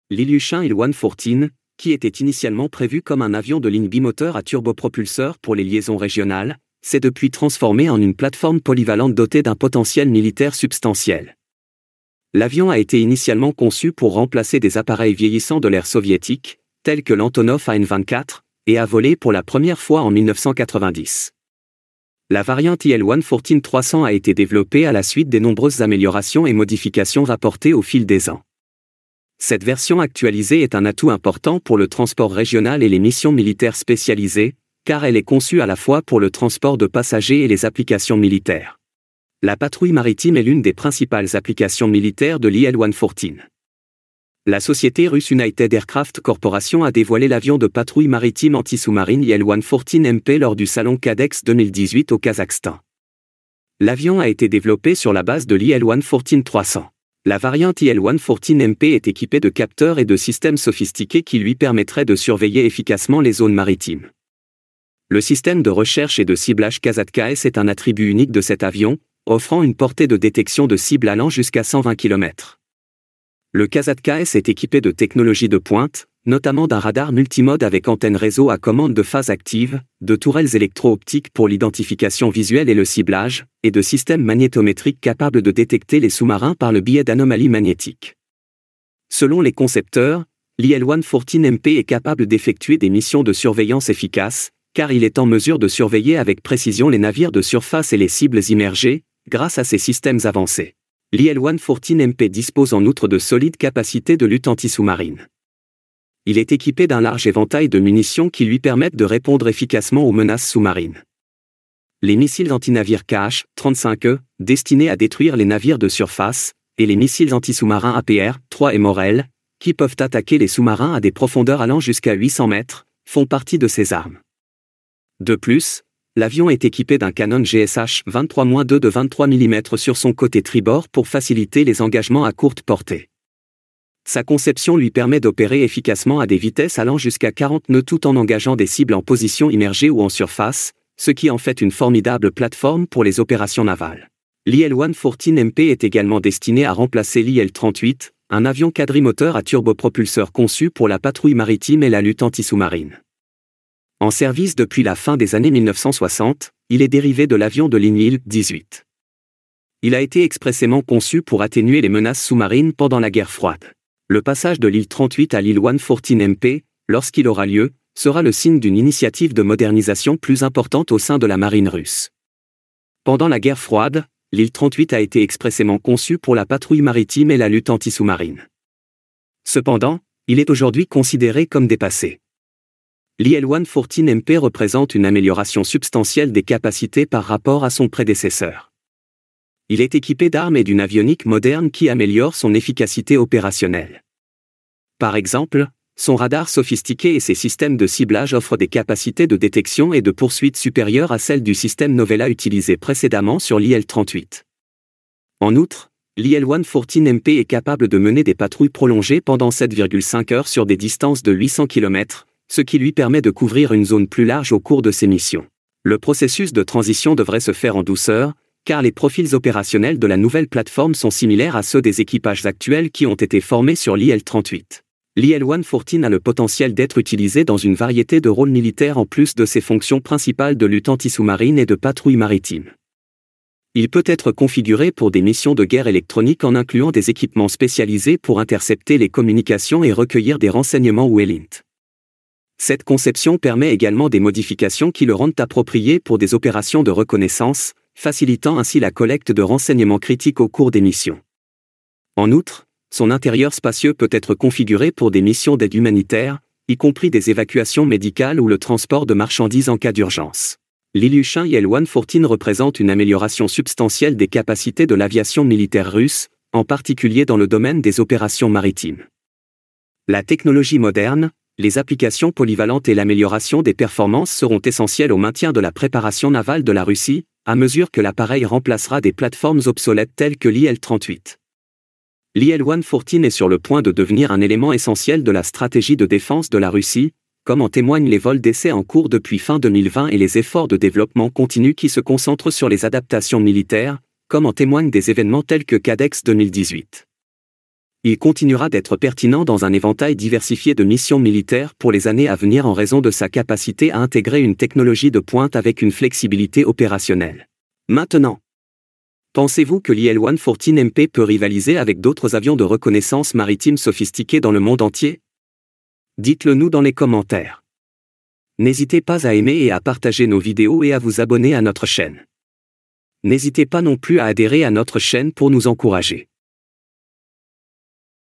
L'Ilyushin Il-114, qui était initialement prévu comme un avion de ligne bimoteur à turbopropulseur pour les liaisons régionales, s'est depuis transformé en une plateforme polyvalente dotée d'un potentiel militaire substantiel. L'avion a été initialement conçu pour remplacer des appareils vieillissants de l'ère soviétique, tels que l'Antonov An-24, et a volé pour la première fois en 1990. La variante IL-114-300 a été développée à la suite des nombreuses améliorations et modifications rapportées au fil des ans. Cette version actualisée est un atout important pour le transport régional et les missions militaires spécialisées, car elle est conçue à la fois pour le transport de passagers et les applications militaires. La patrouille maritime est l'une des principales applications militaires de l'IL-114. La société russe United Aircraft Corporation a dévoilé l'avion de patrouille maritime anti-sous-marine IL-114MP lors du salon CADEX 2018 au Kazakhstan. L'avion a été développé sur la base de l'IL-114-300. La variante IL-114MP est équipée de capteurs et de systèmes sophistiqués qui lui permettraient de surveiller efficacement les zones maritimes. Le système de recherche et de ciblage KAZAT-KS est un attribut unique de cet avion, offrant une portée de détection de cible allant jusqu'à 120 km. Le KAZAT-KS est équipé de technologies de pointe, notamment d'un radar multimode avec antenne réseau à commande de phase active, de tourelles électro-optiques pour l'identification visuelle et le ciblage, et de systèmes magnétométriques capables de détecter les sous-marins par le biais d'anomalies magnétiques. Selon les concepteurs, l'IL-114MP est capable d'effectuer des missions de surveillance efficaces, car il est en mesure de surveiller avec précision les navires de surface et les cibles immergées, grâce à ses systèmes avancés. L'IL-114MP dispose en outre de solides capacités de lutte anti-sous-marine. Il est équipé d'un large éventail de munitions qui lui permettent de répondre efficacement aux menaces sous-marines. Les missiles antinavires KH-35E, destinés à détruire les navires de surface, et les missiles anti-sous-marins APR-3 et Morel, qui peuvent attaquer les sous-marins à des profondeurs allant jusqu'à 800 mètres, font partie de ces armes. De plus, l'avion est équipé d'un canon GSH-23-2 de 23 mm sur son côté tribord pour faciliter les engagements à courte portée. Sa conception lui permet d'opérer efficacement à des vitesses allant jusqu'à 40 nœuds tout en engageant des cibles en position immergée ou en surface, ce qui en fait une formidable plateforme pour les opérations navales. L'IL-114MP est également destiné à remplacer l'IL-38, un avion quadrimoteur à turbopropulseur conçu pour la patrouille maritime et la lutte anti-sous-marine. En service depuis la fin des années 1960, il est dérivé de l'avion de ligne IL-18. Il a été expressément conçu pour atténuer les menaces sous-marines pendant la guerre froide. Le passage de l'IL-38 à l'IL-114MP, lorsqu'il aura lieu, sera le signe d'une initiative de modernisation plus importante au sein de la marine russe. Pendant la guerre froide, l'IL-38 a été expressément conçu pour la patrouille maritime et la lutte anti-sous-marine. Cependant, il est aujourd'hui considéré comme dépassé. L'IL-114MP représente une amélioration substantielle des capacités par rapport à son prédécesseur. Il est équipé d'armes et d'une avionique moderne qui améliore son efficacité opérationnelle. Par exemple, son radar sophistiqué et ses systèmes de ciblage offrent des capacités de détection et de poursuite supérieures à celles du système Novella utilisé précédemment sur l'IL-38. En outre, l'IL-114MP est capable de mener des patrouilles prolongées pendant 7,5 heures sur des distances de 800 km, ce qui lui permet de couvrir une zone plus large au cours de ses missions. Le processus de transition devrait se faire en douceur, car les profils opérationnels de la nouvelle plateforme sont similaires à ceux des équipages actuels qui ont été formés sur l'IL-38. L'IL-114 a le potentiel d'être utilisé dans une variété de rôles militaires en plus de ses fonctions principales de lutte anti-sous-marine et de patrouille maritime. Il peut être configuré pour des missions de guerre électronique en incluant des équipements spécialisés pour intercepter les communications et recueillir des renseignements ou ELINT. Cette conception permet également des modifications qui le rendent approprié pour des opérations de reconnaissance, facilitant ainsi la collecte de renseignements critiques au cours des missions. En outre, son intérieur spacieux peut être configuré pour des missions d'aide humanitaire, y compris des évacuations médicales ou le transport de marchandises en cas d'urgence. L'Ilyushin IL-114 représente une amélioration substantielle des capacités de l'aviation militaire russe, en particulier dans le domaine des opérations maritimes. La technologie moderne, les applications polyvalentes et l'amélioration des performances seront essentielles au maintien de la préparation navale de la Russie, à mesure que l'appareil remplacera des plateformes obsolètes telles que l'IL-38. L'IL-114 est sur le point de devenir un élément essentiel de la stratégie de défense de la Russie, comme en témoignent les vols d'essai en cours depuis fin 2020 et les efforts de développement continu qui se concentrent sur les adaptations militaires, comme en témoignent des événements tels que CADEX 2018. Il continuera d'être pertinent dans un éventail diversifié de missions militaires pour les années à venir en raison de sa capacité à intégrer une technologie de pointe avec une flexibilité opérationnelle. Maintenant, pensez-vous que l'IL-114MP peut rivaliser avec d'autres avions de reconnaissance maritime sophistiqués dans le monde entier? Dites-le nous dans les commentaires. N'hésitez pas à aimer et à partager nos vidéos et à vous abonner à notre chaîne. N'hésitez pas non plus à adhérer à notre chaîne pour nous encourager.